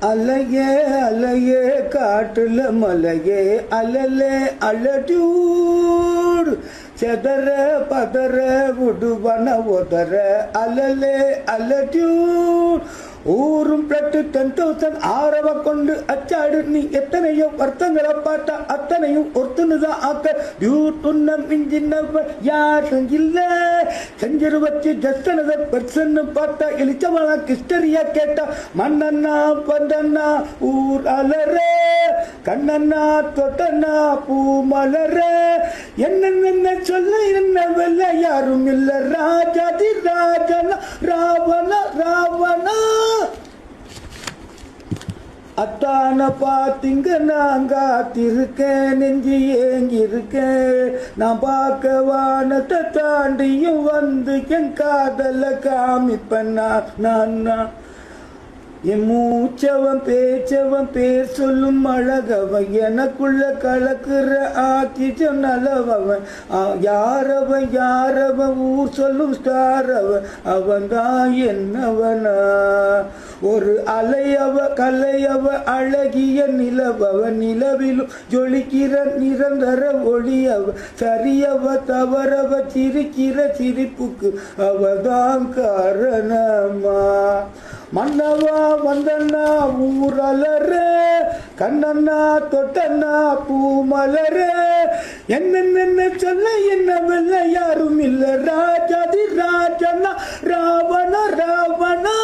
அலையே அலையே காட்டுல மலையே அலலே அலடியூர் செதற பதற விடுவன உதற அலலே அலடியூர் ஊரும் பிளட்டு 10,000 ஆரவ கொண்டு அச்சாடு நீ எத்தனையோ வருத்தங்களை பார்த்தா அத்தனையும் ஒருத்தனுதான் ஆக்க டியூட் உன்னம் இன்ஜின்ன யாரும் இல்ல செஞ்சரு வச்சு ஜஸ்டனத பெர்சன்னு பார்த்தா எலிச்சவனா கிஸ்டரியா கேட்டா மண்ணண்ணா பந்தண்ணா ஊர் அலற கண்ணண்ணா தொட்டண்ணா பூ மலர என்ன சொல்ல என்ன வெல்ல யாரும் இல்ல ராஜாதி ராஜனா ராவண ராவணா அத்தான பாத்திங்க நான் காத்திருக்கேன் நெஞ்சு ஏங்கிருக்கேன் நான் பார்க்க வானத்தை தாண்டியும் வந்து என் காதல காமிப்பேன் நான் என் மூச்சவன் பேச்சவன் பேர் சொல்லும் அழகவன் எனக்குள்ள கலக்குற ஆக்கிச்சம் நல்லவன் யாரவன் ஊர் சொல்லும் ஸ்டாரவன் அவன் தான் என்னவனா ஒரு அலையவ கலையவ அழகிய நிலவவன் நிலவிலும் ஜொலிக்கிற நிரந்தர ஒளியவ சரியவ தவறவ சிரிக்கிற சிரிப்புக்கு அவதான் காரணமா மன்னவா வந்தண்ணா ஊரலர கண்ணண்ணா தொட்டண்ணா பூ மலர என்ன சொல்ல என்ன வெல்ல யாரும் இல்ல ராஜாதி ராஜனா ராவண ராவணா